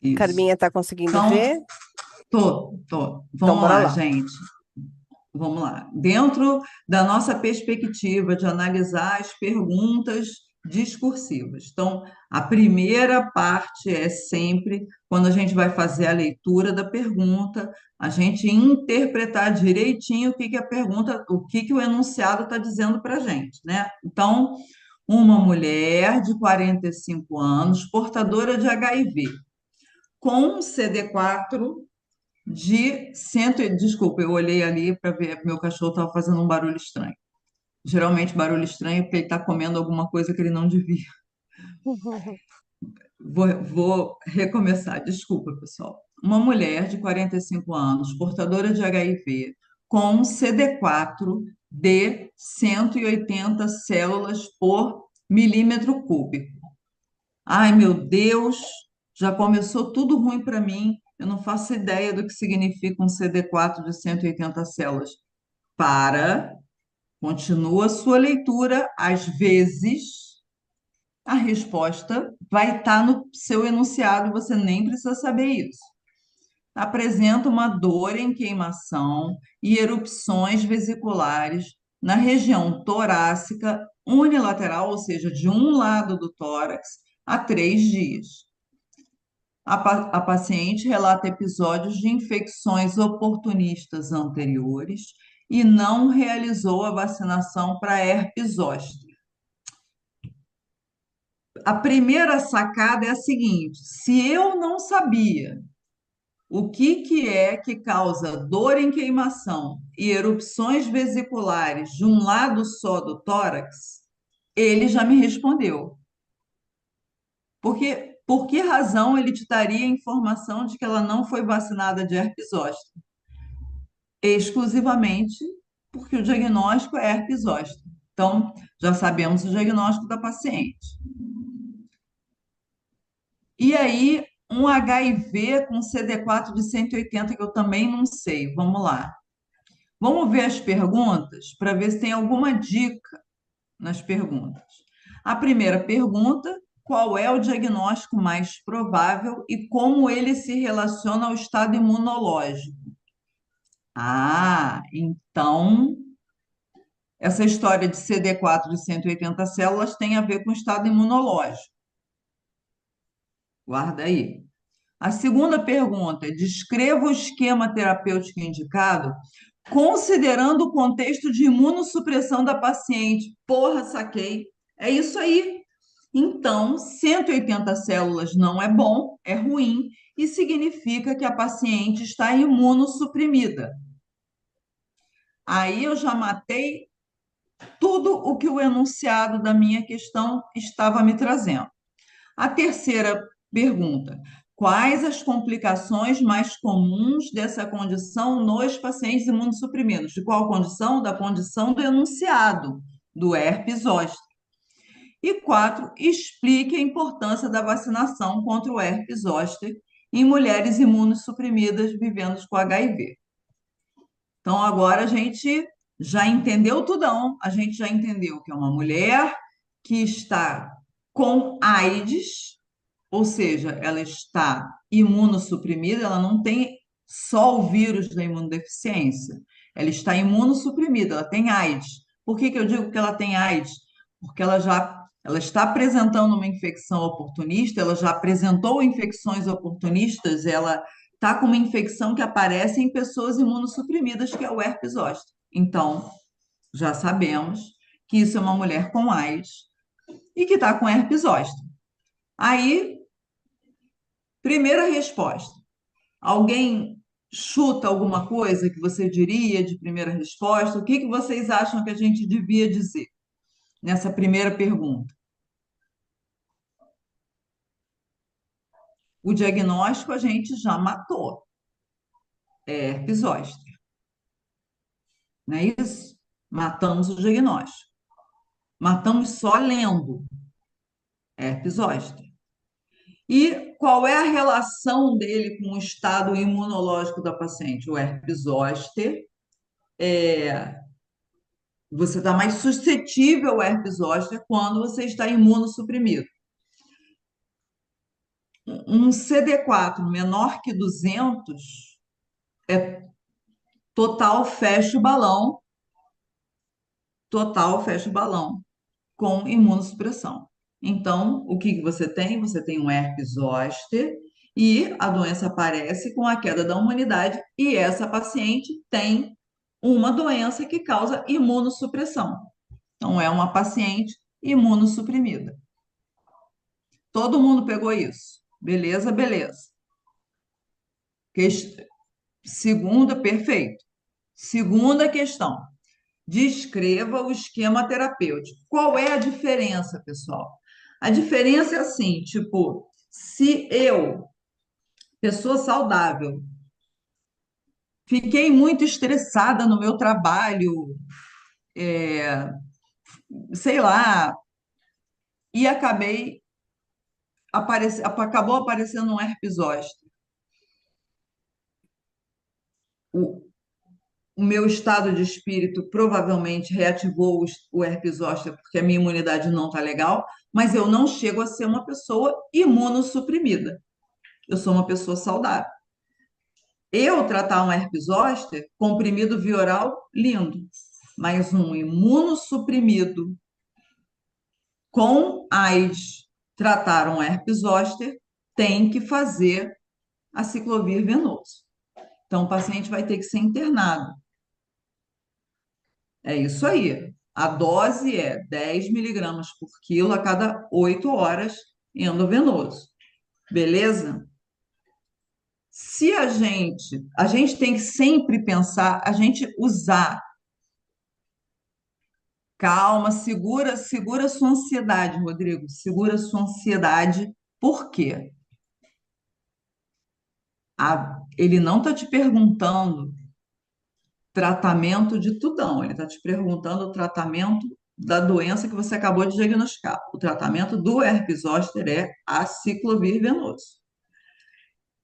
Isso. Carminha tá conseguindo Então, ver? tô. Então, Vamos bora lá, lá. gente. Vamos lá. Dentro da nossa perspectiva de analisar as perguntas discursivas. Então, a primeira parte é sempre quando a gente vai fazer a leitura da pergunta, a gente interpretar direitinho o que que a pergunta, o que que o enunciado está dizendo para a gente, né? Então, uma mulher de 45 anos, portadora de HIV, com CD4 de cento, desculpa, eu olhei ali para ver, meu cachorro estava fazendo um barulho estranho. Geralmente barulho estranho porque ele está comendo alguma coisa que ele não devia. Vou recomeçar, desculpa, pessoal. Uma mulher de 45 anos, portadora de HIV, com CD4 de 180 células por milímetro cúbico. Ai, meu Deus, já começou tudo ruim para mim. Eu não faço ideia do que significa um CD4 de 180 células. Para, continua a sua leitura, às vezes a resposta vai estar no seu enunciado, você nem precisa saber isso. Apresenta uma dor em queimação e erupções vesiculares na região torácica unilateral, ou seja, de um lado do tórax, há 3 dias. A paciente relata episódios de infecções oportunistas anteriores e não realizou a vacinação para herpes zoster. A primeira sacada é a seguinte: se eu não sabia o que que é que causa dor em queimação e erupções vesiculares de um lado só do tórax, ele já me respondeu. Porque por que razão ele te daria a informação de que ela não foi vacinada de herpes zoster? Exclusivamente porque o diagnóstico é herpes zoster. Então, já sabemos o diagnóstico da paciente. E aí, um HIV com CD4 de 180, que eu também não sei. Vamos lá. Vamos ver as perguntas para ver se tem alguma dica nas perguntas. A primeira pergunta: qual é o diagnóstico mais provável e como ele se relaciona ao estado imunológico? Ah, então essa história de CD4 de 180 células tem a ver com o estado imunológico. Guarda aí. A segunda pergunta é: descreva o esquema terapêutico indicado, considerando o contexto de imunossupressão da paciente. Porra, saquei. É isso aí. Então, 180 células não é bom, é ruim, e significa que a paciente está imunossuprimida. Aí eu já matei tudo o que o enunciado da minha questão estava me trazendo. A terceira pergunta: quais as complicações mais comuns dessa condição nos pacientes imunossuprimidos? De qual condição? Da condição do enunciado, do herpes zoster. E quatro, explique a importância da vacinação contra o herpes zoster em mulheres imunossuprimidas vivendo com HIV. Então, agora a gente já entendeu tudão, a gente já entendeu que é uma mulher que está com AIDS, ou seja, ela está imunossuprimida, ela não tem só o vírus da imunodeficiência, ela está imunossuprimida, ela tem AIDS. Por que que eu digo que ela tem AIDS? Porque ela está apresentando uma infecção oportunista, ela já apresentou infecções oportunistas, ela está com uma infecção que aparece em pessoas imunossuprimidas, que é o herpes zoster. Então, já sabemos que isso é uma mulher com AIDS e que está com herpes zoster. Aí, primeira resposta. Alguém chuta alguma coisa que você diria de primeira resposta? O que que vocês acham que a gente devia dizer nessa primeira pergunta? O diagnóstico a gente já matou, é herpes zoster, não é isso? Matamos o diagnóstico. Matamos só lendo, herpes zoster. E qual é a relação dele com o estado imunológico da paciente? O herpes zoster você está mais suscetível ao herpes zoster quando você está imunossuprimido. Um CD4 menor que 200, total fecha o balão, total fecha o balão com imunossupressão. Então, o que que você tem? Você tem um herpes zoster e a doença aparece com a queda da imunidade e essa paciente tem uma doença que causa imunossupressão. Então, é uma paciente imunossuprimida. Todo mundo pegou isso? Beleza, beleza. Ques- Segunda, perfeito. Segunda questão. Descreva o esquema terapêutico. Qual é a diferença, pessoal? A diferença é assim, tipo, se eu, pessoa saudável, fiquei muito estressada no meu trabalho, sei lá, e acabou aparecendo um herpes zoster. O, o meu estado de espírito provavelmente reativou o herpes zoster porque a minha imunidade não está legal, mas eu não chego a ser uma pessoa imunossuprimida. Eu sou uma pessoa saudável. Eu tratar um herpes zoster, comprimido via oral, lindo. Mas um imunossuprimido com AIDS, tratar um herpes zoster, tem que fazer a ciclovir venoso. Então, o paciente vai ter que ser internado. É isso aí. A dose é 10 miligramas por quilo a cada 8 horas endovenoso. Beleza? Se a gente tem que sempre pensar, a gente usar. Calma, segura sua ansiedade, Rodrigo. Segura sua ansiedade. Por quê? Ele não está te perguntando tratamento de tudão, ele está te perguntando o tratamento da doença que você acabou de diagnosticar. O tratamento do herpes zoster é aciclovir venoso.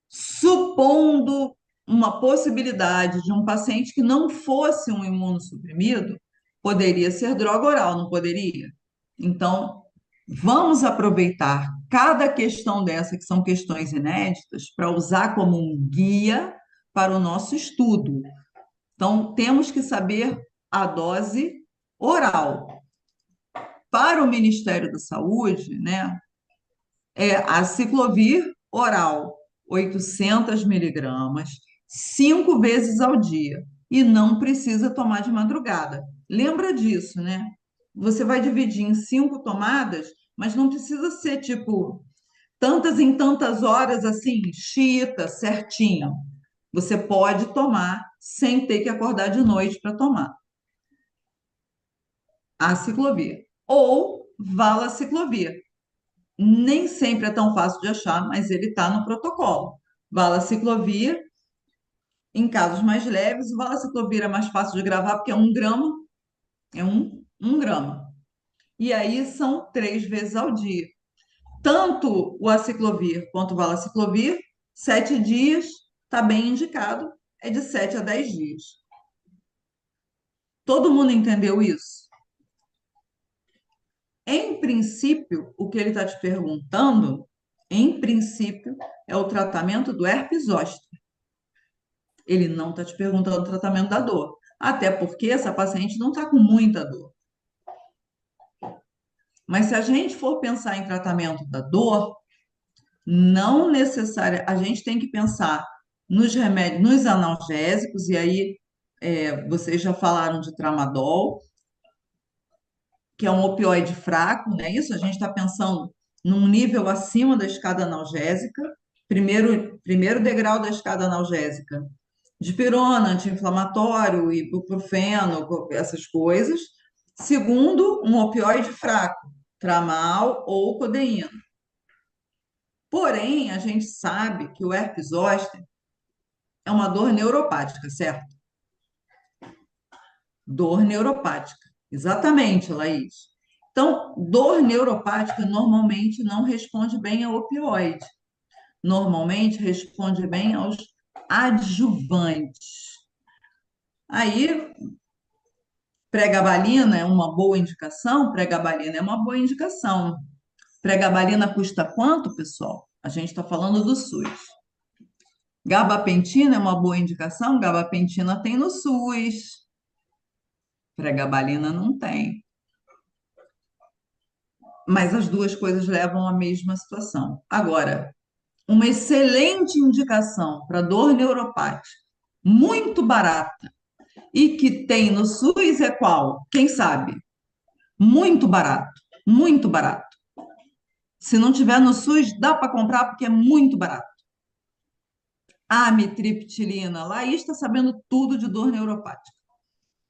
Supondo uma possibilidade de um paciente que não fosse um imunossuprimido, poderia ser droga oral, não poderia? Então, vamos aproveitar cada questão dessa, que são questões inéditas, para usar como um guia para o nosso estudo. Então, temos que saber a dose oral. Para o Ministério da Saúde, né, é a ciclovir oral, 800 miligramas, 5 vezes ao dia. E não precisa tomar de madrugada. Lembra disso, né? Você vai dividir em 5 tomadas, mas não precisa ser tipo tantas em tantas horas assim, chita, certinho. Você pode tomar sem ter que acordar de noite para tomar a ciclovir. Ou valaciclovir. Nem sempre é tão fácil de achar, mas ele está no protocolo. Valaciclovir, em casos mais leves, o valaciclovir é mais fácil de gravar porque é 1 grama, é um grama. E aí são 3 vezes ao dia. Tanto o aciclovir quanto o valaciclovir, 7 dias, está bem indicado, é de 7 a 10 dias. Todo mundo entendeu isso? Em princípio, o que ele está te perguntando, em princípio, é o tratamento do herpes zoster. Ele não está te perguntando o tratamento da dor. Até porque essa paciente não está com muita dor. Mas se a gente for pensar em tratamento da dor, não necessária, a gente tem que pensar nos remédios, nos analgésicos, e aí vocês já falaram de tramadol, que é um opioide fraco, não é isso? A gente está pensando num nível acima da escada analgésica, primeiro degrau da escada analgésica, dipirona, anti-inflamatório, ibuprofeno, essas coisas. Segundo, um opioide fraco, tramal ou codeína. Porém, a gente sabe que o herpes zoster é uma dor neuropática, certo? Dor neuropática. Exatamente, Laís. Então, dor neuropática normalmente não responde bem ao opioide. Normalmente responde bem aos adjuvantes. Aí, pregabalina é uma boa indicação? Pregabalina é uma boa indicação. Pregabalina custa quanto, pessoal? A gente está falando do SUS. Gabapentina é uma boa indicação? Gabapentina tem no SUS, pregabalina não tem. Mas as duas coisas levam à mesma situação. Agora, uma excelente indicação para dor neuropática, muito barata, e que tem no SUS é qual? Quem sabe? Muito barato, muito barato. Se não tiver no SUS, dá para comprar porque é muito barato. Amitriptilina. Laís está sabendo tudo de dor neuropática.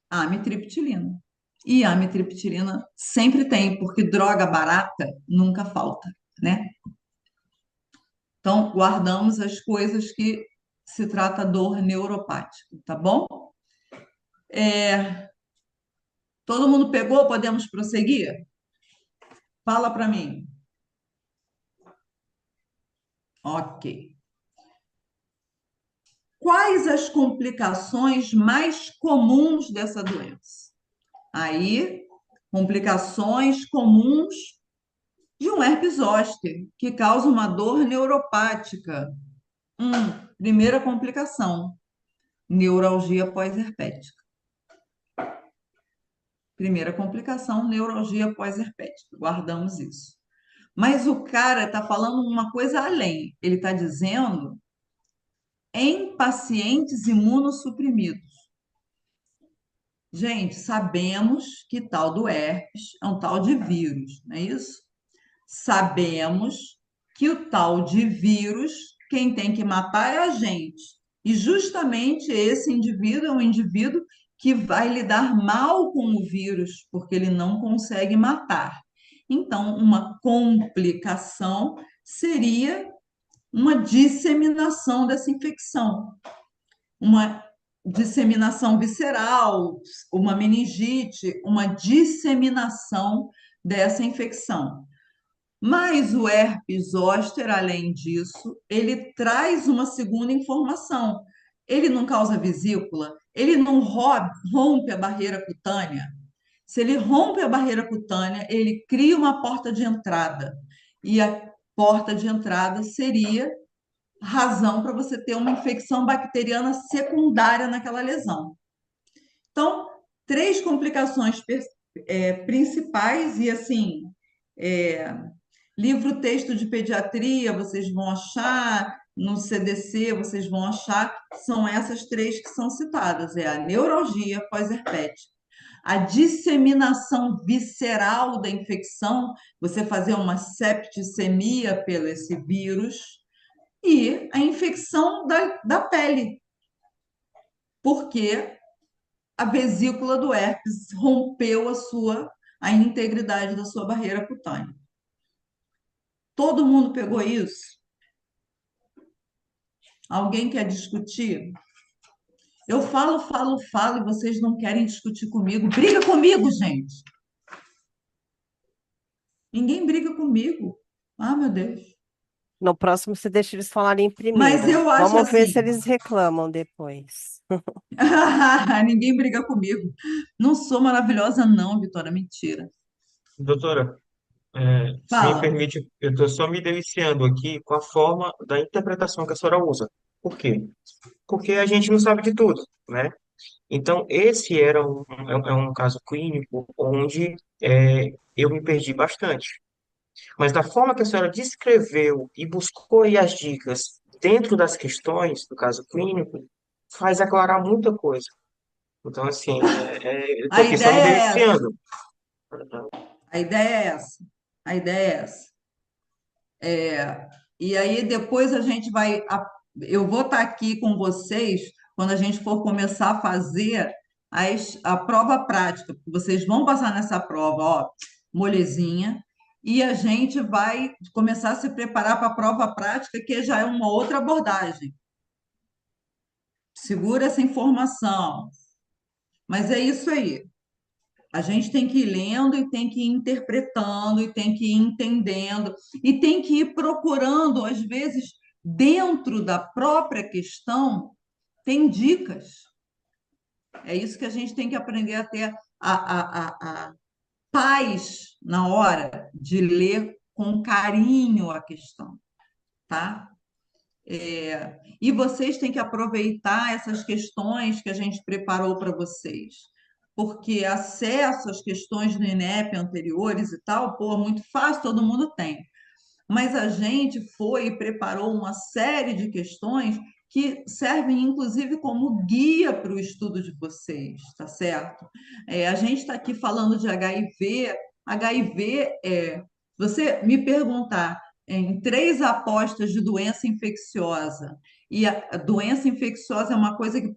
Amitriptilina. E a amitriptilina sempre tem, porque droga barata nunca falta, né? Então, guardamos as coisas que se trata dor neuropática, tá bom? Todo mundo pegou? Podemos prosseguir? Fala para mim. Ok. Quais as complicações mais comuns dessa doença? Aí, complicações comuns de um herpes zoster, que causa uma dor neuropática. Primeira complicação, neuralgia pós-herpética. Primeira complicação, neuralgia pós-herpética. Guardamos isso. Mas o cara está falando uma coisa além. Ele está dizendo em pacientes imunossuprimidos. Gente, sabemos que tal do herpes é um tal de vírus, não é isso? Sabemos que o tal de vírus, quem tem que matar é a gente. E justamente esse indivíduo é um indivíduo que vai lidar mal com o vírus, porque ele não consegue matar. Então, uma complicação seria uma disseminação dessa infecção, uma disseminação visceral, uma meningite, uma disseminação dessa infecção. Mas o herpes zoster, além disso, ele traz uma segunda informação. Ele não causa vesícula, ele não rompe a barreira cutânea. Se ele rompe a barreira cutânea, ele cria uma porta de entrada. E a porta de entrada seria razão para você ter uma infecção bacteriana secundária naquela lesão. Então, três complicações principais, e assim, é, livro texto de pediatria, vocês vão achar, no CDC, vocês vão achar, são essas três que são citadas: é a neuralgia pós-herpética, a disseminação visceral da infecção, você fazer uma septicemia pelo esse vírus, e a infecção da pele, porque a vesícula do herpes rompeu a integridade da sua barreira cutânea. Todo mundo pegou isso? Alguém quer discutir? Eu falo, falo, falo e vocês não querem discutir comigo. Briga comigo, gente. Ninguém briga comigo. Ah, meu Deus. No próximo, você deixa eles falarem Mas primeiro. eu acho Vamos ver se assim. eles reclamam depois. Ninguém briga comigo. Não sou maravilhosa, não, Vitória. Mentira. Doutora, se me Fala. permite, eu estou só me deliciando aqui com a forma da interpretação que a senhora usa. Por quê? Porque a gente não sabe de tudo, né? Então, esse é um caso clínico onde eu me perdi bastante. Mas da forma que a senhora descreveu e buscou aí as dicas dentro das questões do caso clínico, faz aclarar muita coisa. Então, assim, eu A estou aqui só me ideia é essa. deliciando. A ideia é essa. A ideia é essa. E aí depois a gente vai. Eu vou estar aqui com vocês quando a gente for começar a fazer a prova prática, porque vocês vão passar nessa prova, ó, molezinha, e a gente vai começar a se preparar para a prova prática, que já é uma outra abordagem. Segura essa informação. Mas é isso aí. A gente tem que ir lendo e tem que ir interpretando e tem que ir entendendo e tem que ir procurando, às vezes, dentro da própria questão, tem dicas. É isso que a gente tem que aprender a ter a paz na hora de ler com carinho a questão, tá? E vocês têm que aproveitar essas questões que a gente preparou para vocês, porque acesso às questões do INEP anteriores e tal, pô, muito fácil, todo mundo tem. Mas a gente foi e preparou uma série de questões que servem, inclusive, como guia para o estudo de vocês, tá certo? A gente está aqui falando de HIV. HIV você me perguntar em três apostas de doença infecciosa, e a doença infecciosa é uma coisa que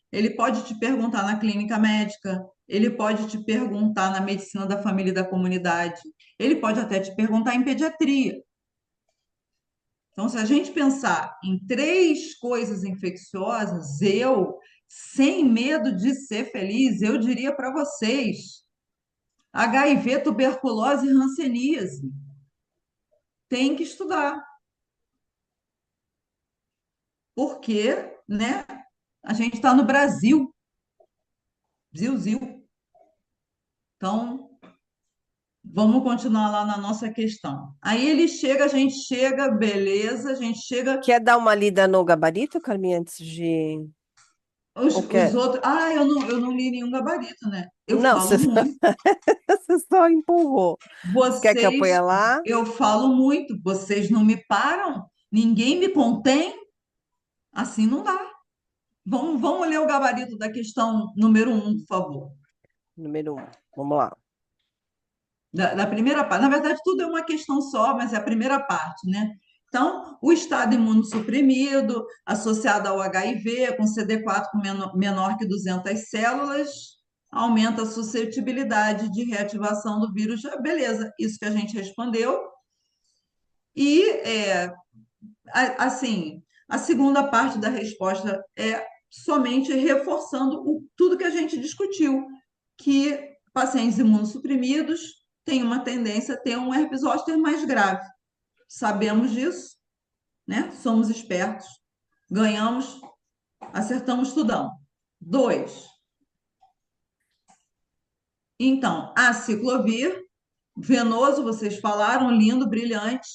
ele pode te perguntar na clínica médica, ele pode te perguntar na medicina da família e da comunidade, ele pode até te perguntar em pediatria. Então, se a gente pensar em três coisas infecciosas, sem medo de ser feliz, eu diria para vocês: HIV, tuberculose e hanseníase. Tem que estudar, porque, né, a gente está no Brasil, Zil. Então, vamos continuar lá na nossa questão. Aí ele chega, a gente chega, beleza, a gente chega. Quer dar uma lida no gabarito, Carminha, antes de... Os, Ou os quer... outros. Eu não li nenhum gabarito, né? Eu Não, falo você só, muito. você só empurrou. Quer que eu Vocês, ponha lá? eu falo muito, vocês não me param, ninguém me contém, assim não dá. Vamos ler o gabarito da questão número um, por favor. Número 1. Vamos lá. Da primeira parte. Na verdade, tudo é uma questão só, mas é a primeira parte, né? Então, o estado imunossuprimido, associado ao HIV, com CD4 menor que 200 células, aumenta a suscetibilidade de reativação do vírus. Beleza, isso que a gente respondeu. E assim, a segunda parte da resposta é somente reforçando tudo que a gente discutiu, que pacientes imunossuprimidos têm uma tendência a ter um herpes zoster mais grave. Sabemos disso, né? Somos espertos, ganhamos, acertamos tudão. Dois, então, aciclovir, venoso, vocês falaram, lindo, brilhante.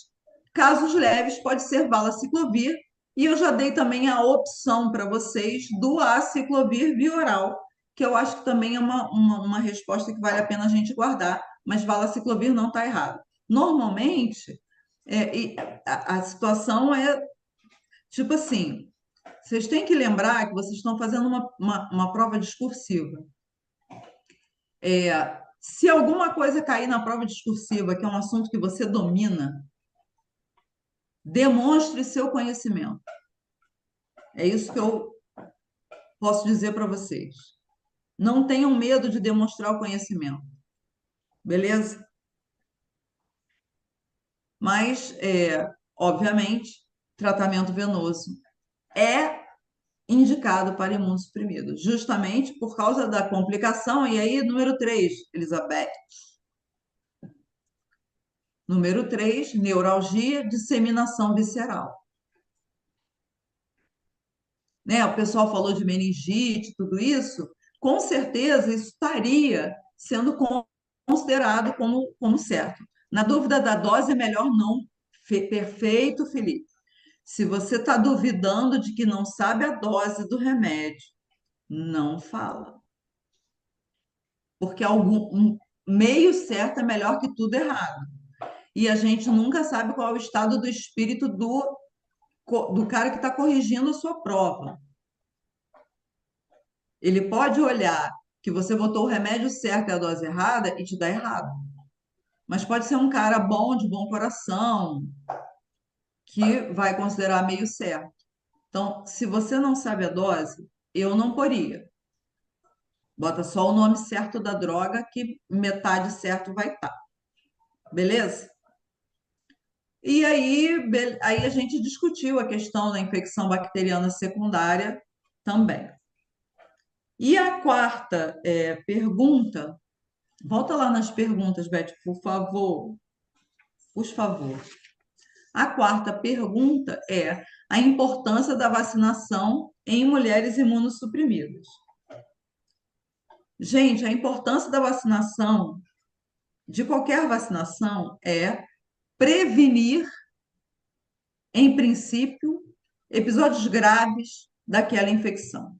Casos leves, pode ser valaciclovir. E eu já dei também a opção para vocês do aciclovir via oral, que eu acho que também é uma resposta que vale a pena a gente guardar, mas valaciclovir não está errado. Normalmente, a situação é tipo assim: vocês têm que lembrar que vocês estão fazendo uma prova discursiva. Se alguma coisa cair na prova discursiva, que é um assunto que você domina, demonstre seu conhecimento. É isso que eu posso dizer para vocês. Não tenham medo de demonstrar o conhecimento, beleza? Mas, obviamente, tratamento venoso é indicado para imunossuprimidos, justamente por causa da complicação. E aí, número 3, Elizabeth. Número 3, neuralgia, disseminação visceral. Né? O pessoal falou de meningite, tudo isso. Com certeza, isso estaria sendo considerado como certo. Na dúvida da dose, é melhor não. Perfeito, Felipe. Se você está duvidando de que não sabe a dose do remédio, não fala. Porque meio certo é melhor que tudo errado. E a gente nunca sabe qual é o estado do espírito do cara que está corrigindo a sua prova. Ele pode olhar que você botou o remédio certo e a dose errada e te dá errado. Mas pode ser um cara bom, de bom coração, que vai considerar meio certo. Então, se você não sabe a dose, eu não poria. Bota só o nome certo da droga, que metade certo vai estar. Beleza? E aí a gente discutiu a questão da infecção bacteriana secundária também. E a quarta pergunta, volta lá nas perguntas, Beth, por favor. Por favor. A quarta pergunta é a importância da vacinação em mulheres imunossuprimidas. Gente, a importância da vacinação, de qualquer vacinação, é prevenir em princípio, episódios graves daquela infecção,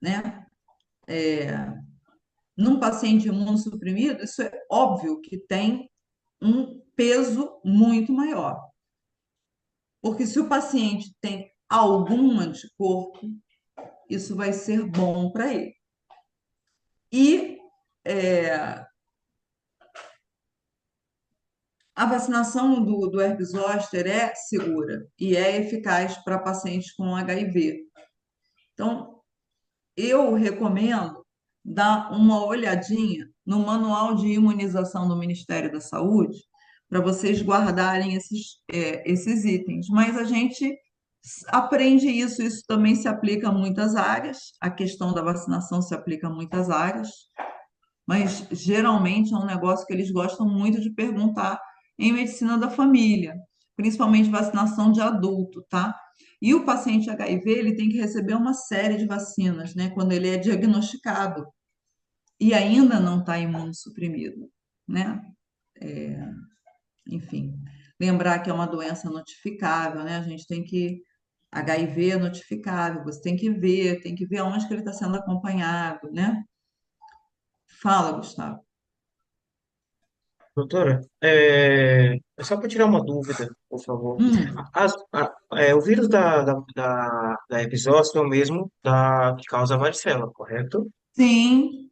né? Num paciente imunossuprimido, isso é óbvio que tem um peso muito maior, porque se o paciente tem algum anticorpo, isso vai ser bom para ele. E é, a vacinação do herpes zoster é segura e é eficaz para pacientes com HIV. Então, eu recomendo dar uma olhadinha no manual de imunização do Ministério da Saúde para vocês guardarem esses itens. Mas a gente aprende isso, isso também se aplica a muitas áreas, a questão da vacinação se aplica a muitas áreas, mas geralmente é um negócio que eles gostam muito de perguntar em medicina da família, principalmente vacinação de adulto, tá? E o paciente HIV, ele tem que receber uma série de vacinas, né, quando ele é diagnosticado e ainda não está imunossuprimido, né? Enfim, lembrar que é uma doença notificável, né? A gente tem que HIV é notificável, você tem que ver aonde que ele está sendo acompanhado, né? Fala, Gustavo. Doutora, é só para tirar uma dúvida, por favor. Hum, O vírus da herpes zoster é o mesmo que causa a varicela, correto? sim.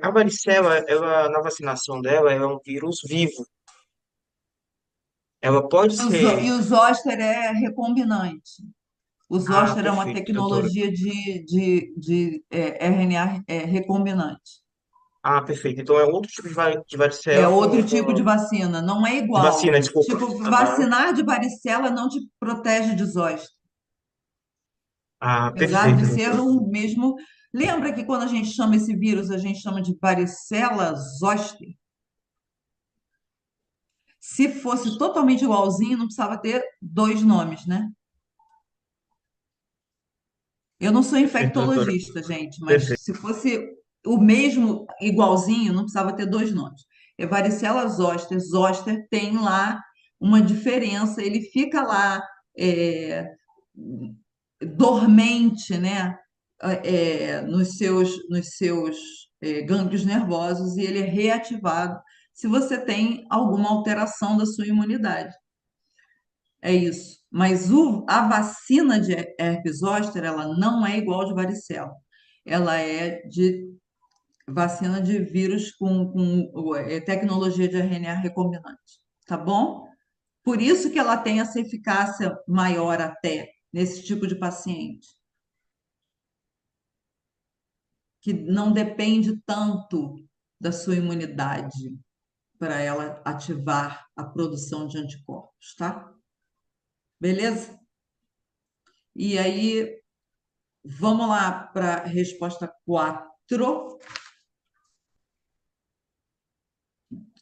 A varicela, na vacinação dela, ela é um vírus vivo. Ela pode E ser. o zoster é recombinante. O Ah, zoster é uma perfeito, doutora. tecnologia de RNA recombinante. Ah, perfeito. Então é outro tipo de É varicela outro tipo de vacina, não é de igual. vacina, desculpa. Tipo, Aham. vacinar de varicela não te protege de zoster, Ah, apesar de perfeito, ser doutora. o mesmo. Lembra que quando a gente chama esse vírus, a gente chama de varicela zoster? Se fosse totalmente igualzinho, não precisava ter dois nomes, né? Eu não sou Perfeito, doutora. infectologista, gente, mas Perfeito. se fosse o mesmo igualzinho, não precisava ter dois nomes. É varicela zoster. Zoster tem lá uma diferença, ele fica lá é, dormente, né? Nos seus gânglios nervosos e ele é reativado se você tem alguma alteração da sua imunidade. É isso. Mas a vacina de herpes zoster, ela não é igual de varicela. Ela é de vacina de vírus com tecnologia de RNA recombinante. Tá bom? Por isso que ela tem essa eficácia maior até nesse tipo de paciente, que não depende tanto da sua imunidade para ela ativar a produção de anticorpos, tá? Beleza? E aí, vamos lá para a resposta 4.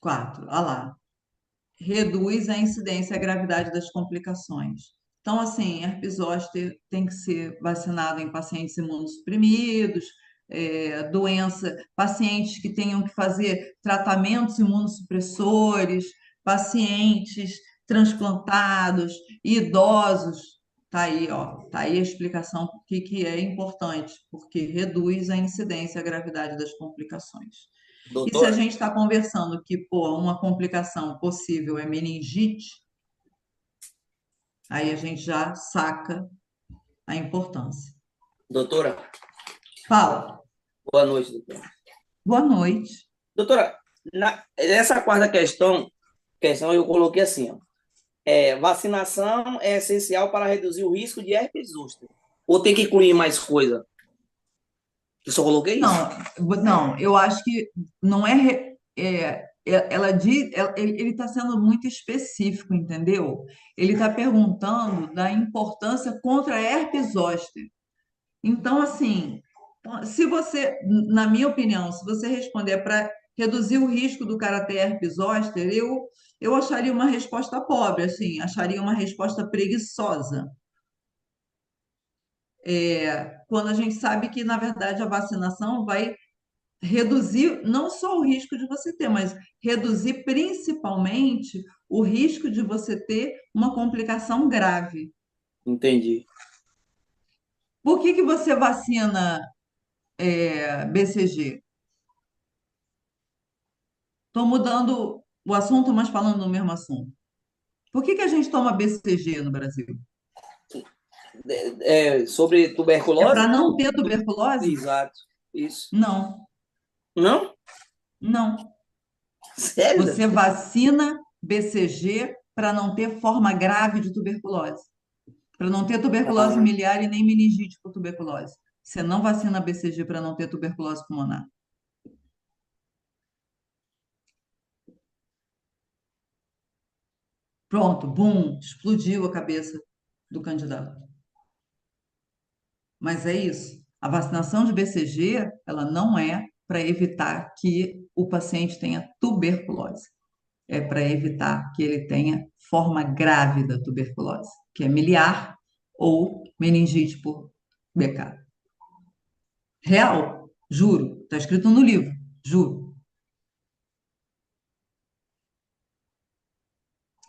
4, olha lá. Reduz a incidência e a gravidade das complicações. Então, assim, herpes zoster tem que ser vacinado em pacientes imunossuprimidos, pacientes que tenham que fazer tratamentos imunossupressores, pacientes transplantados, idosos. Tá aí, ó, tá aí a explicação por que é importante, porque reduz a incidência e a gravidade das complicações. E se a Doutora, gente está conversando que, pô, uma complicação possível é meningite, aí a gente já saca a importância. doutora, Fala. boa noite, doutora. Boa noite. Doutora, nessa quarta questão eu coloquei assim, ó, vacinação é essencial para reduzir o risco de herpes zoster. Ou tem que incluir mais coisa? Eu só coloquei isso. Não, não, eu acho que não ela diz, ele está sendo muito específico, entendeu? Ele está perguntando da importância contra a herpes zoster. Então, assim, se você, na minha opinião, se você responder para reduzir o risco do cara ter herpes zoster, eu acharia uma resposta pobre, assim, acharia uma resposta preguiçosa. Quando a gente sabe que, na verdade, a vacinação vai reduzir não só o risco de você ter, mas reduzir principalmente o risco de você ter uma complicação grave. Entendi. Por que que você vacina BCG? Estou mudando o assunto, mas falando no mesmo assunto. Por que que a gente toma BCG no Brasil? Sobre É para tuberculose? não ter tuberculose? Exato. Isso. Não, Não? não. Sério? Você vacina BCG para não ter forma grave de tuberculose, para não ter tuberculose Ah, miliar e nem meningite por tuberculose. Você não vacina BCG para não ter tuberculose pulmonar. Pronto, bum, explodiu a cabeça do candidato. Mas é isso. A vacinação de BCG, ela não é para evitar que o paciente tenha tuberculose. É para evitar que ele tenha forma grave da tuberculose, que é miliar ou meningite por BK. Real, juro. Está escrito no livro, juro.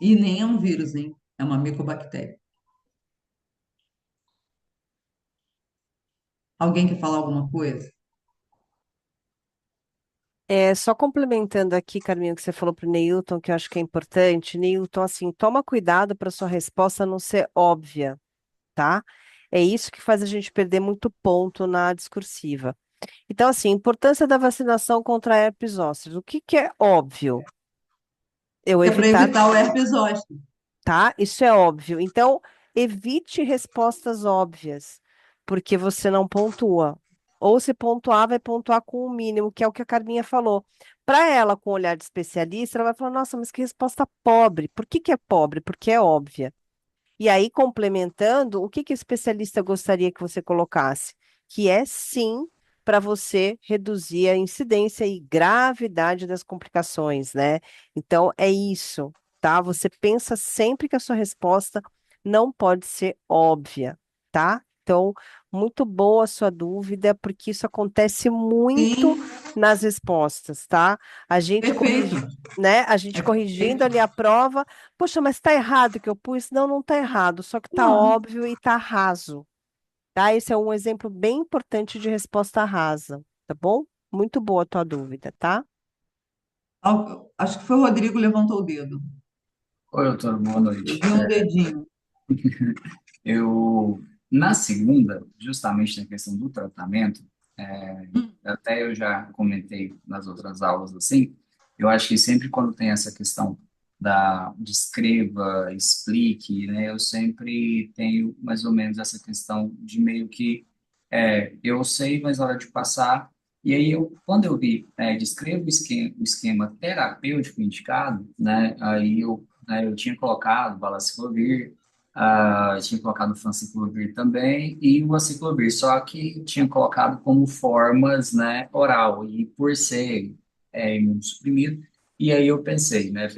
E nem é um vírus, hein? É uma micobactéria. Alguém quer falar alguma coisa? Só complementando aqui, Carminho, o que você falou para o Neilton, que eu acho que é importante. Neilton, assim, toma cuidado para sua resposta não ser óbvia, tá? É isso que faz a gente perder muito ponto na discursiva. Então, assim, importância da vacinação contra a herpes zoster. O que que é óbvio? Eu Que é para evitar, evitar o herpes zoster. tá? Isso é óbvio. Então, evite respostas óbvias, porque você não pontua. Ou se pontuar, vai pontuar com o mínimo, que é o que a Carminha falou. Para ela, com o olhar de especialista, ela vai falar: nossa, mas que resposta pobre. Por que que é pobre? Porque é óbvia. E aí, complementando, o que que o especialista gostaria que você colocasse? Que é sim para você reduzir a incidência e gravidade das complicações, né? Então, é isso, tá? Você pensa sempre que a sua resposta não pode ser óbvia, tá? Então, muito boa a sua dúvida, porque isso acontece muito Sim, nas respostas, tá? A gente perfeito. corrige, né? A É gente corrigindo perfeito. ali a prova. Poxa, mas tá errado o que eu pus? Não, não tá errado, só que tá Não. óbvio e tá raso, tá? Esse é um exemplo bem importante de resposta rasa, tá bom? Muito boa a tua dúvida, tá? Acho que foi o Rodrigo que levantou o dedo. Oi, doutor, boa Eu noite. vi um dedinho. Eu, na segunda, justamente na questão do tratamento, até eu já comentei nas outras aulas assim, eu acho que sempre quando tem essa questão da descreva, explique, né, eu sempre tenho mais ou menos essa questão de meio que eu sei, mas na hora de passar, e aí quando eu vi, descreva o esquema terapêutico indicado, né, aí eu tinha colocado valaciclovir, tinha colocado o fanciclovir também e o aciclovir, só que tinha colocado como formas, né, oral, e por ser imunossuprimido, e aí eu pensei, né,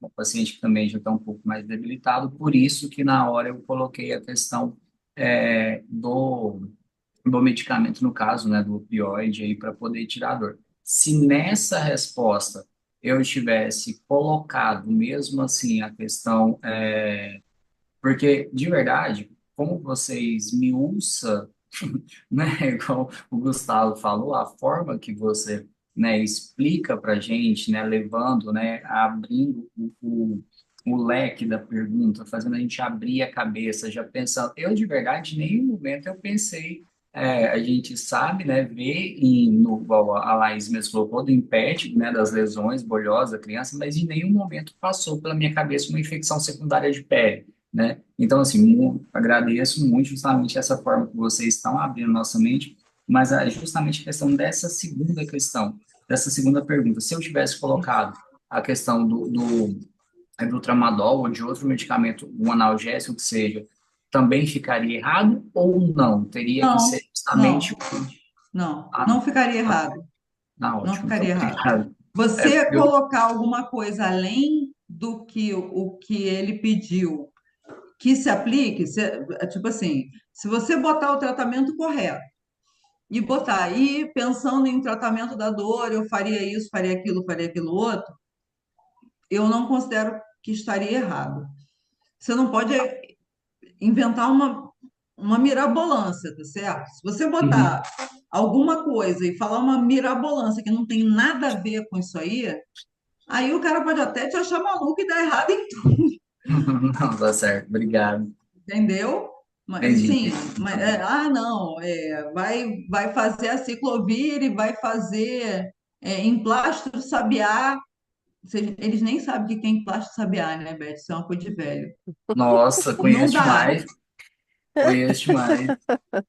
o paciente que também já está um pouco mais debilitado, por isso que na hora eu coloquei a questão do medicamento, no caso, né, do opioide, aí para poder tirar a dor. Se nessa resposta eu tivesse colocado mesmo assim a questão porque, de verdade, como vocês me ouçam, né, como o Gustavo falou, a forma que você, né, explica para a gente, né, levando, né, abrindo o leque da pergunta, fazendo a gente abrir a cabeça, já pensando, eu de verdade, em nenhum momento eu pensei, a gente sabe, né, ver no, igual a Laís mesmo colocou, do impétigo, né, das lesões bolhosas da criança, mas em nenhum momento passou pela minha cabeça uma infecção secundária de pele, né? Então, assim, agradeço muito justamente essa forma que vocês estão abrindo nossa mente, mas justamente a questão dessa segunda questão, dessa segunda pergunta, se eu tivesse colocado a questão do tramadol ou de outro medicamento, um analgésico que seja, também ficaria errado ou não? Teria que ser Não, justamente não, não. ah, Não ficaria ah, errado. Não ótimo, então, ficaria errado. obrigado. Você Eu, colocar alguma coisa além do que o que ele pediu que se aplique, tipo assim, se você botar o tratamento correto e botar aí pensando em tratamento da dor, eu faria isso, faria aquilo outro, eu não considero que estaria errado. Você não pode inventar uma mirabolância, tá certo? Se você Uhum. botar alguma coisa e falar uma mirabolância que não tem nada a ver com isso aí o cara pode até te achar maluco e dar errado, Não, tá certo. Obrigado. entendeu? Mas Entendi, sim, entendi. Muito bom. não, vai fazer a ciclovia e vai fazer emplastro sabiá. Eles nem sabem o que é emplastro sabiá, né, Beth? Isso é uma coisa de velho. Nossa, Não conheço dá. demais. Conheço demais. Tá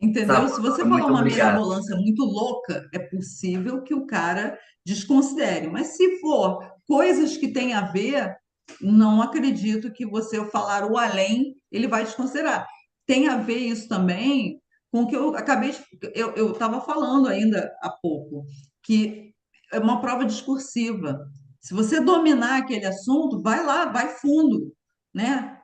Entendeu? Se você bom, falar muito uma obrigado. mirabolância muito louca, é possível que o cara desconsidere. Mas se for coisas que têm a ver, não acredito que você falar o além, ele vai desconsiderar. Tem a ver isso também com o que eu acabei de. Eu estava falando ainda há pouco, que é uma prova discursiva. Se você dominar aquele assunto, vai lá, vai fundo, né?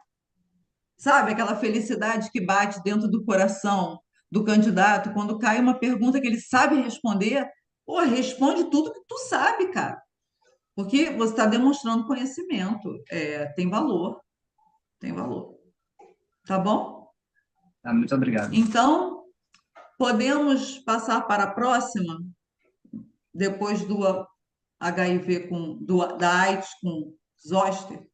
Sabe, aquela felicidade que bate dentro do coração do candidato quando cai uma pergunta que ele sabe responder. Pô, responde tudo que tu sabe, cara. Porque você está demonstrando conhecimento. Tem valor, tem valor. Tá bom? Tá, muito obrigado. Então, podemos passar para a próxima, depois do HIV da AIDS com zoster.